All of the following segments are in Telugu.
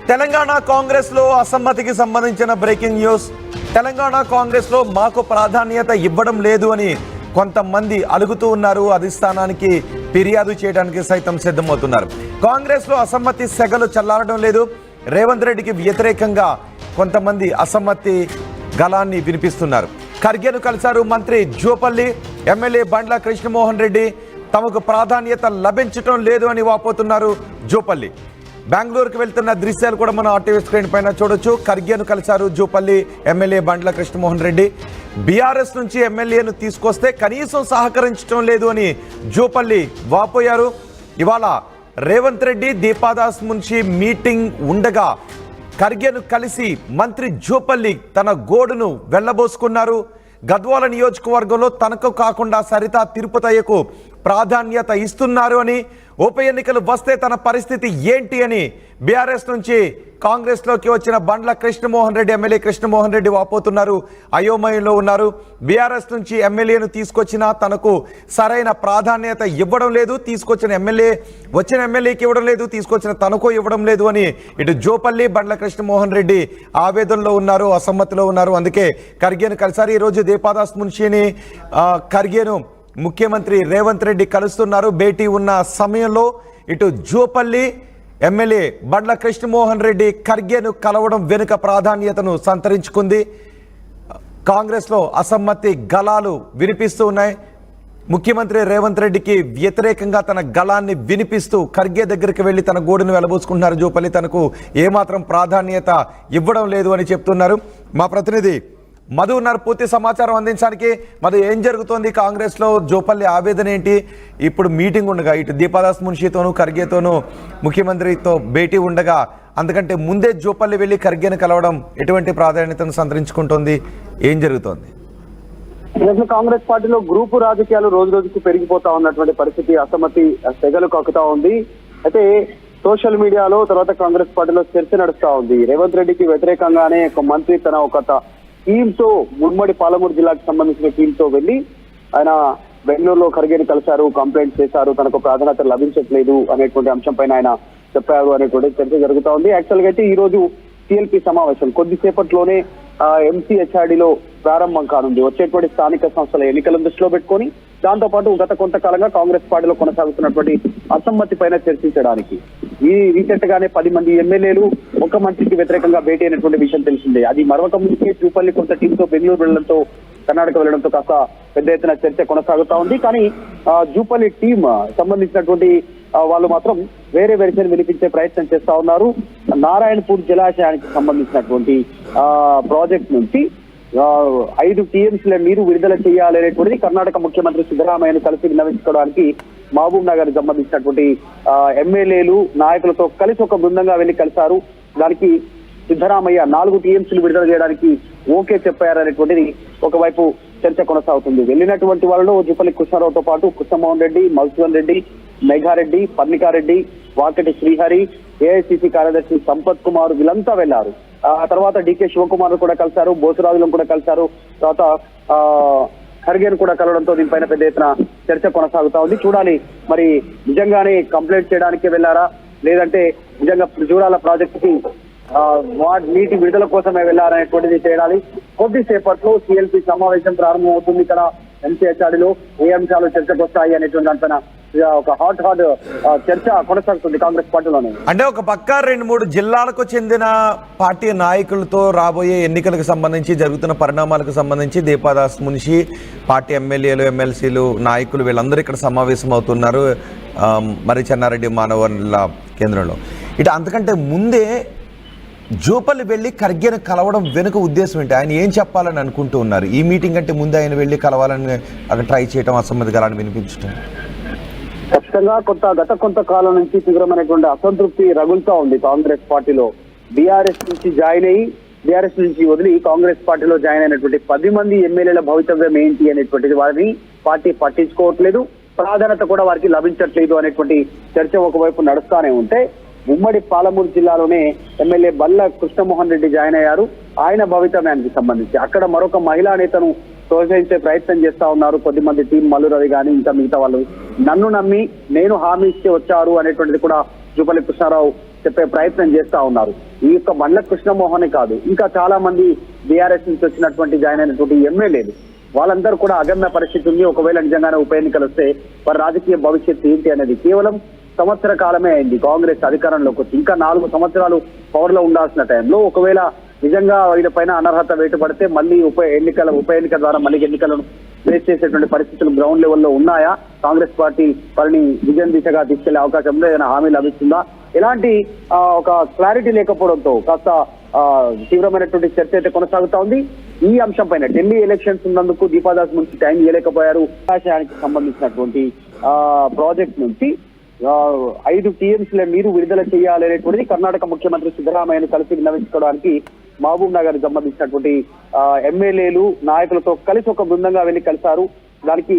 తెలంగాణ కాంగ్రెస్ లో అసమ్మతికి సంబంధించిన బ్రేకింగ్ న్యూస్. తెలంగాణ కాంగ్రెస్ లో మాకు ప్రాధాన్యత ఇవ్వడం లేదు అని కొంతమంది అలుగుతూ ఉన్నారు. అధిష్టానానికి ఫిర్యాదు చేయడానికి సైతం సిద్ధమవుతున్నారు. కాంగ్రెస్ లో అసమ్మతి సెగలు చల్లారడం లేదు. రేవంత్ రెడ్డికి వ్యతిరేకంగా కొంతమంది అసమ్మతి గళాన్ని వినిపిస్తున్నారు. ఖర్గేను కలిశారు మంత్రి జూపల్లి. ఎమ్మెల్యే బండ్ల కృష్ణమోహన్ రెడ్డి తమకు ప్రాధాన్యత లభించడం లేదు అని వాపోతున్నారు జూపల్లి. బెంగళూరుకు వెళ్తున్న దృశ్యాలు కూడా మనం ఆర్టీవీ స్క్రీన్ పైన చూడొచ్చు. ఖర్గేను కలిశారు జూపల్లి ఎమ్మెల్యే బండ్ల కృష్ణమోహన్ రెడ్డి. బీఆర్ఎస్ నుంచి ఎమ్మెల్యేను తీసుకొస్తే కనీసం సహకరించడం లేదు అని జూపల్లి వాపోయారు. ఇవాళ రేవంత్ రెడ్డి దీపాదాస్ మున్షి మీటింగ్ ఉండగా ఖర్గేను కలిసి మంత్రి జూపల్లి తన గోడును వెళ్లబోసుకున్నారు. గద్వాల నియోజకవర్గంలో తనకు కాకుండా సరితా తిరుపతయ్యకు ప్రాధాన్యత ఇస్తున్నారు అని, ఉప ఎన్నికలు వస్తే తన పరిస్థితి ఏంటి అని బీఆర్ఎస్ నుంచి కాంగ్రెస్లోకి వచ్చిన బండ్ల కృష్ణమోహన్ రెడ్డి ఎమ్మెల్యే కృష్ణమోహన్ రెడ్డి వాపోతున్నారు. అయోమయంలో ఉన్నారు. బీఆర్ఎస్ నుంచి ఎమ్మెల్యేను తీసుకొచ్చినా తనకు సరైన ప్రాధాన్యత ఇవ్వడం లేదు, వచ్చిన ఎమ్మెల్యేకి ఇవ్వడం లేదు, తీసుకొచ్చిన తనకు ఇవ్వడం లేదు అని ఇటు జూపల్లి బండ్ల కృష్ణమోహన్ రెడ్డి ఆవేదనలో ఉన్నారు, అసమ్మతిలో ఉన్నారు. అందుకే ఖర్గేను కలిసారు. ఈరోజు దీపాదాస్ మున్షిని ఖర్గేను ముఖ్యమంత్రి రేవంత్ రెడ్డి కలుస్తున్నారు. భేటీ ఉన్న సమయంలో ఇటు జూపల్లి ఎమ్మెల్యే బండ్ల కృష్ణమోహన్ రెడ్డి ఖర్గేను కలవడం వెనుక ప్రాధాన్యతను సంతరించుకుంది. కాంగ్రెస్లో అసమ్మతి గళాలు వినిపిస్తూ ఉన్నాయి. ముఖ్యమంత్రి రేవంత్ రెడ్డికి వ్యతిరేకంగా తన గళాన్ని వినిపిస్తూ ఖర్గే దగ్గరికి వెళ్ళి తన గోడును వెలబోసుకుంటున్నారు జూపల్లి. తనకు ఏమాత్రం ప్రాధాన్యత ఇవ్వడం లేదు అని చెప్తున్నారు. మా ప్రతినిధి మధు ఉన్నారు పూర్తి సమాచారం అందించడానికి. మధు, ఏం జరుగుతోంది కాంగ్రెస్ లో? జూపల్లి ఆవేదన ఏంటి? ఇప్పుడు మీటింగ్ ఉండగా ఇటు దీపాదాస్ మున్షితోనూ ఖర్గేతోనూ ముఖ్యమంత్రితో భేటీ ఉండగా అందుకంటే ముందే జూపల్లి వెళ్ళి ఖర్గేను కలవడం ఎటువంటి ప్రాధాన్యతను సంతరించుకుంటోంది? ఏం జరుగుతోంది? కాంగ్రెస్ పార్టీలో గ్రూపు రాజకీయాలు రోజు రోజుకు పెరిగిపోతా ఉన్నటువంటి పరిస్థితి, అసమ్మతి సెగలు కక్కుతా ఉంది. అయితే సోషల్ మీడియాలో తర్వాత కాంగ్రెస్ పార్టీలో చర్చ నడుస్తా ఉంది. రేవంత్ రెడ్డికి వ్యతిరేకంగానే ఒక మంత్రి తన ఒక టీమ్ తో ఉమ్మడి పాలమూరు జిల్లాకు సంబంధించిన టీమ్ తో వెళ్లి ఆయన బెంగళూరులో ఖర్గేని కలిశారు, కంప్లైంట్ చేశారు, తనకు ప్రాధాన్యత లభించట్లేదు అనేటువంటి అంశం పైన ఆయన చెప్పారు అనేటువంటి చర్చ జరుగుతా ఉంది. యాక్చువల్ గా అయితే ఈ రోజు సిఎల్పి సమావేశం కొద్దిసేపట్లోనే ఎంసీహెచ్ఆర్డీలో ప్రారంభం కానుంది. వచ్చేటువంటి స్థానిక సంస్థల ఎన్నికలను దృష్టిలో పెట్టుకొని దాంతోపాటు గత కొంతకాలంగా కాంగ్రెస్ పార్టీలో కొనసాగుతున్నటువంటి అసమ్మతి పైన చర్చించడానికి ఈ రీసెంట్ గానే 10 మంది ఎమ్మెల్యేలు ఒక మంత్రికి వ్యతిరేకంగా భేటీ అయినటువంటి విషయం తెలిసిందే. అది మరొక ముందుకే జూపల్లి కొంత టీంతో బెంగళూరు వెళ్లడంతో కర్ణాటక వెళ్లడంతో కాస్త పెద్ద ఎత్తున చర్చ కొనసాగుతా ఉంది. కానీ జూపల్లి టీం సంబంధించినటువంటి వాళ్ళు మాత్రం వేరే వెర్షన్ వినిపించే ప్రయత్నం చేస్తా ఉన్నారు. నారాయణపూర్ జలాశయానికి సంబంధించినటువంటి ప్రాజెక్ట్ నుంచి 5 టీఎంసీల నీరు విడుదల చేయాలనేటువంటిది కర్ణాటక ముఖ్యమంత్రి సిద్ధరామయ్యను కలిసి విన్నవించుకోవడానికి మహబూబ్ నగర్ సంబంధించినటువంటి ఎమ్మెల్యేలు నాయకులతో కలిసి ఒక బృందంగా వెళ్లి కలిశారు. దానికి సిద్ధరామయ్య 4 టీఎంసీలు విడుదల చేయడానికి ఓకే చెప్పారనేటువంటిది ఒకవైపు చర్చ కొనసాగుతుంది. వెళ్ళినటువంటి వాళ్ళలో జూపల్లి కృష్ణారావుతో పాటు కృష్ణమోహన్ రెడ్డి, మధుసూదన్ రెడ్డి, మేఘారెడ్డి, పర్ణికారెడ్డి, వాకటి శ్రీహరి, ఏఐసిసి కార్యదర్శి సంపత్ కుమార్ వీళ్ళంతా వెళ్లారు. ఆ తర్వాత డికే శివకుమార్ కూడా కలిశారు, బోసురాజులను కూడా కలిశారు. తర్వాత ఖర్గేను కూడా కలవడంతో దీనిపైన పెద్ద ఎత్తున చర్చ కొనసాగుతా ఉంది. చూడాలి మరి నిజంగానే కంప్లైంట్ చేయడానికి వెళ్లారా, లేదంటే నిజంగా జూరాల ప్రాజెక్టుకి నీటి విడుదల కోసమే వెళ్లారనేటువంటిది తేడాలి. కొద్దిసేపట్లో సిఎల్పి సమావేశం ప్రారంభం అవుతుంది. ఇక్కడ ఎంసీహెచ్ఆర్డీలో ఏ అంశాలు చర్చకు వస్తాయి అనేటువంటి దానిపైన ఒక హాట్ చర్చ కొనసాగుతుంది కాంగ్రెస్ పార్టీలోనే. అంటే ఒక పక్క 2-3 జిల్లాలకు చెందిన పార్టీ నాయకులతో రాబోయే ఎన్నికలకు సంబంధించి జరుగుతున్న పరిణామాలకు సంబంధించి దీపాదాస్ మున్షి, పార్టీ ఎమ్మెల్యేలు, ఎమ్మెల్సీలు, నాయకులు వీళ్ళందరూ ఇక్కడ సమావేశం అవుతున్నారు మరి చెన్నారెడ్డి మానవ వనరుల కేంద్రంలో. ఇటు అంతకంటే ముందే జూపల్లి వెళ్ళి ఖర్గేను కలవడం వెనుక ఉద్దేశం ఏంటి? ఆయన ఏం చెప్పాలని అనుకుంటూ ఉన్నారు? ఈ మీటింగ్ అంటే ముందే ఆయన వెళ్ళి కలవాలని అక్కడ ట్రై చేయడం, అసమ్మతి గలాన్ని వినిపించడం ఖచ్చితంగా గత కొంతకాలం నుంచి తీవ్రమైనటువంటి అసంతృప్తి రగులుతా ఉంది కాంగ్రెస్ పార్టీలో. బీఆర్ఎస్ నుంచి జాయిన్ అయ్యి బీఆర్ఎస్ నుంచి వదిలి కాంగ్రెస్ పార్టీలో జాయిన్ అయినటువంటి 10 మంది ఎమ్మెల్యేల భవితవ్యం ఏంటి అనేటువంటిది వారిని పార్టీ పట్టించుకోవట్లేదు, ప్రాధాన్యత కూడా వారికి లభించట్లేదు అనేటువంటి చర్చ ఒకవైపు నడుస్తానే ఉంటే ఉమ్మడి పాలమూరు జిల్లాలోనే ఎమ్మెల్యే బల్ల కృష్ణమోహన్ రెడ్డి జాయిన్ అయ్యారు. ఆయన భవితవ్యానికి సంబంధించి అక్కడ మరొక మహిళా నేతను ప్రోత్సహించే ప్రయత్నం చేస్తా ఉన్నారు కొద్దిమంది టీం మల్లు రవి కానీ ఇంకా మిగతా వాళ్ళు. నన్ను నమ్మి నేను హామీ ఇస్తే వచ్చారు అనేటువంటిది కూడా జూపల్లి కృష్ణారావు చెప్పే ప్రయత్నం చేస్తా ఉన్నారు. ఈ యొక్క బండ్ల కృష్ణమోహనే కాదు, ఇంకా చాలా మంది బీఆర్ఎస్ నుంచి వచ్చినటువంటి జాయిన్ అయినటువంటి ఎమ్మెల్యేలు వాళ్ళందరూ కూడా అగమ్య పరిస్థితి ఉంది. ఒకవేళ నిజంగానే ఉప ఎన్నికలు వస్తే వారి రాజకీయ భవిష్యత్తు ఏంటి అనేది కేవలం సంవత్సర కాలమే అయింది కాంగ్రెస్ అధికారంలోకి వచ్చి. ఇంకా 4 సంవత్సరాలు పవర్ లో ఉండాల్సిన టైంలో ఒకవేళ నిజంగా వీళ్ళ పైన అనర్హత వేటుపడితే మళ్ళీ ఉప ఎన్నిక ద్వారా మళ్ళీ ఎన్నికలను ఫేస్ చేసేటువంటి పరిస్థితులు గ్రౌండ్ లెవెల్లో ఉన్నాయా? కాంగ్రెస్ పార్టీ వారిని విజయం దిశగా తీసుకెళ్లే అవకాశంలో ఏదైనా హామీ లభిస్తుందా? ఎలాంటి ఒక క్లారిటీ లేకపోవడంతో కాస్త తీవ్రమైనటువంటి చర్చ అయితే కొనసాగుతా ఉంది. ఈ అంశం పైన ఢిల్లీ ఎలక్షన్స్ ఉన్నందుకు దీపాదాస్ నుంచి టైం ఇవ్వలేకపోయారు. ఆకాశానికి సంబంధించినటువంటి ప్రాజెక్ట్ నుంచి 5 టీఎంసీల నీరు విడుదల చేయాలనేటువంటిది కర్ణాటక ముఖ్యమంత్రి సిద్ధరామయ్యను కలిసి విన్నవించుకోవడానికి మహబూబ్ నగర్ సంబంధించినటువంటి ఎమ్మెల్యేలు నాయకులతో కలిసి ఒక బృందంగా వెళ్లి కలిశారు. దానికి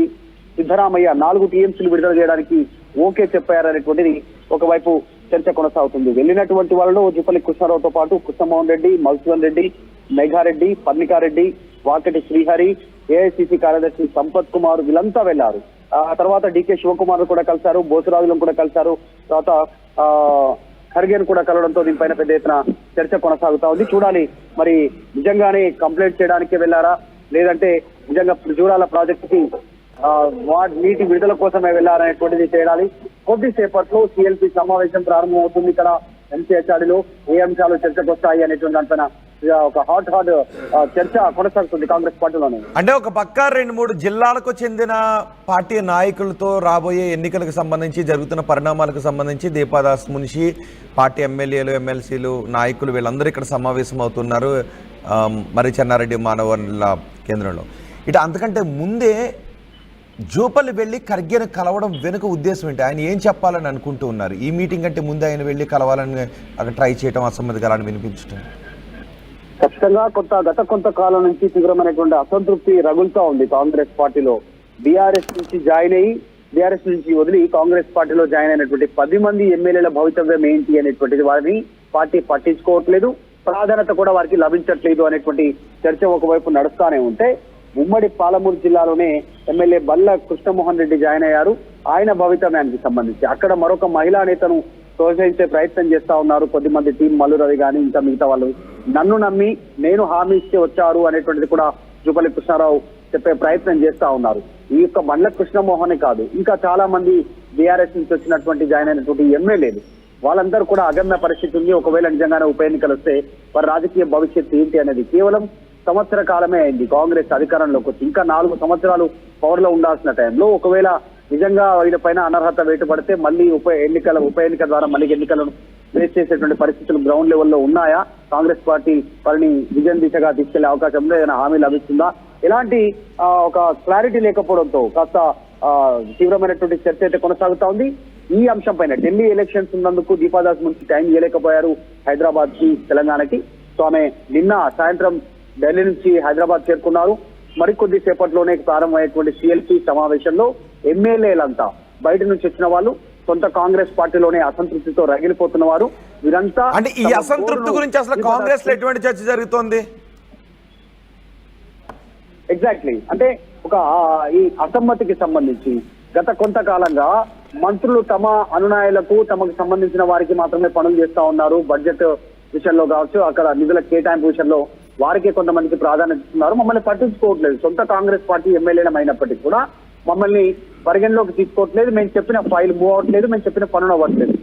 సిద్ధరామయ్య 4 టీఎంసీలు విడుదల చేయడానికి ఓకే చెప్పారనేటువంటిది ఒకవైపు చర్చ కొనసాగుతుంది. వెళ్ళినటువంటి వాళ్ళలో జుపల్లి కృష్ణారావుతో పాటు కృష్ణమోహన్ రెడ్డి, మధుసూదన్ రెడ్డి, మేఘారెడ్డి, పర్ణికారెడ్డి, వాకటి శ్రీహరి, ఏఐసిసి కార్యదర్శి సంపత్ కుమార్ వీళ్ళంతా వెళ్లారు. ఆ తర్వాత డికే శివకుమార్ కూడా కలిశారు, బోసురాజులను కూడా కలిశారు. తర్వాత ఖర్గేను కూడా కలవడంతో దీనిపైన పెద్ద ఎత్తున చర్చ కొనసాగుతా ఉంది. చూడాలి మరి నిజంగానే కంప్లైంట్ చేయడానికి వెళ్లారా, లేదంటే నిజంగా జూరాల ప్రాజెక్టుకి నీటి విడుదల కోసమే వెళ్లారనేటువంటిది తేడాలి. కొద్దిసేపట్లో సిఎల్పి సమావేశం ప్రారంభమవుతుంది. ఇక్కడ ఎంసీహెచ్ఆర్డీలో ఏ అంశాలు చర్చకు వస్తాయి అనేటువంటి దానిపైన ఒక హాట్ చర్చ కొనసాగుతుంది కాంగ్రెస్ పార్టీలోనే. అంటే ఒక పక్క 2-3 జిల్లాలకు చెందిన పార్టీ నాయకులతో రాబోయే ఎన్నికలకు సంబంధించి జరుగుతున్న పరిణామాలకు సంబంధించి దీపాదాస్ మున్షి, పార్టీ ఎమ్మెల్యేలు, ఎమ్మెల్సీలు, నాయకులు వీళ్ళందరూ ఇక్కడ సమావేశం అవుతున్నారు మరి చెన్నారెడ్డి మానవ వనరుల కేంద్రంలో. ఇటు అంతకంటే ముందే జూపల్లి వెళ్ళి ఖర్గేను కలవడం వెనుక ఉద్దేశం ఏంటి? ఆయన ఏం చెప్పాలని అనుకుంటూ ఉన్నారు? ఈ మీటింగ్ అంటే ముందే ఆయన వెళ్ళి కలవాలని అక్కడ ట్రై చేయడం, అసమ్మతికరాన్ని వినిపించడం ఖచ్చితంగా గత కొంతకాలం నుంచి తీవ్రమైనటువంటి అసంతృప్తి రగులుతా ఉంది కాంగ్రెస్ పార్టీలో. బీఆర్ఎస్ నుంచి జాయిన్ అయ్యి బీఆర్ఎస్ నుంచి వదిలి కాంగ్రెస్ పార్టీలో జాయిన్ అయినటువంటి 10 మంది ఎమ్మెల్యేల భవితవ్యం ఏంటి అనేటువంటిది వారిని పార్టీ పట్టించుకోవట్లేదు, ప్రాధాన్యత కూడా వారికి లభించట్లేదు అనేటువంటి చర్చ ఒకవైపు నడుస్తానే ఉంటే, ఉమ్మడి పాలమూరు జిల్లాలోనే ఎమ్మెల్యే బల్ల కృష్ణమోహన్ రెడ్డి జాయిన్ అయ్యారు. ఆయన భవితవ్యానికి సంబంధించి అక్కడ మరొక మహిళా నేతను ప్రోత్సహించే ప్రయత్నం చేస్తా ఉన్నారు కొద్దిమంది టీం మల్లు రవి కానీ ఇంకా మిగతా వాళ్ళు. నన్ను నమ్మి నేను హామీ ఇస్తే వచ్చారు అనేటువంటిది కూడా జూపల్లి కృష్ణారావు చెప్పే ప్రయత్నం చేస్తా ఉన్నారు. ఈ యొక్క బండ్ల కృష్ణమోహనే కాదు, ఇంకా చాలా మంది బీఆర్ఎస్ నుంచి వచ్చినటువంటి జాయిన్ అయినటువంటి ఎమ్మెల్యేలు వాళ్ళందరూ కూడా అగమ్య పరిస్థితి ఉంది. ఒకవేళ నిజంగానే ఉప ఎన్నికలు వస్తే వారి రాజకీయ భవిష్యత్తు ఏంటి అనేది కేవలం సంవత్సర కాలమే అయింది కాంగ్రెస్ అధికారంలోకి వచ్చి. ఇంకా 4 సంవత్సరాలు పవర్ లో ఉండాల్సిన టైంలో ఒకవేళ నిజంగా వీళ్ళ పైన అనర్హత వేటుపడితే మళ్ళీ ఉప ఎన్నిక ద్వారా మళ్ళీ ఎన్నికలను ఫేస్ చేసేటువంటి పరిస్థితులు గ్రౌండ్ లెవెల్లో ఉన్నాయా? కాంగ్రెస్ పార్టీ వారిని విజయం దిశగా తీసుకెళ్లే అవకాశంలో ఏదైనా హామీ లభిస్తుందా? ఎలాంటి ఒక క్లారిటీ లేకపోవడంతో కాస్త తీవ్రమైనటువంటి చర్చ అయితే కొనసాగుతా ఉంది. ఈ అంశం పైన ఢిల్లీ ఎలక్షన్స్ ఉన్నందుకు దీపాదాస్ నుంచి టైం ఇవ్వలేకపోయారు హైదరాబాద్ కి, తెలంగాణకి. సో ఆమె నిన్న సాయంత్రం ఢిల్లీ నుంచి హైదరాబాద్ చేరుకున్నారు. మరికొద్ది సేపట్లోనే ప్రారంభమయ్యేటువంటి సిఎల్పి సమావేశంలో ఎమ్మెల్యేలంతా బయట నుంచి వచ్చిన వాళ్ళు, సొంత కాంగ్రెస్ పార్టీలోనే అసంతృప్తితో రగిలిపోతున్న వారు వీరంతా. అంటే ఈ అసంతృప్తి గురించి అసలు కాంగ్రెస్ లో ఎటువంటి చర్చ జరుగుతోంది? ఎగ్జాక్ట్లీ అంటే ఒక ఈ అసమ్మతికి సంబంధించి గత కొంతకాలంగా మంత్రులు తమ అనునాయులకు తమకు సంబంధించిన వారికి మాత్రమే పనులు చేస్తా ఉన్నారు. బడ్జెట్ విషయంలో కావచ్చు, అక్కడ నిధుల కేటాయింపు విషయంలో వారికే కొంతమందికి ప్రాధాన్యత ఇస్తున్నారు. మమ్మల్ని పట్టించుకోవట్లేదు. సొంత కాంగ్రెస్ పార్టీ ఎమ్మెల్యేలం అయినప్పటికీ కూడా మమ్మల్ని పరిగణలోకి తీసుకోవట్లేదు. మేము చెప్పిన ఫైల్ మూవ్ అవ్వట్లేదు, మేము చెప్పిన పనులు అవ్వట్లేదు.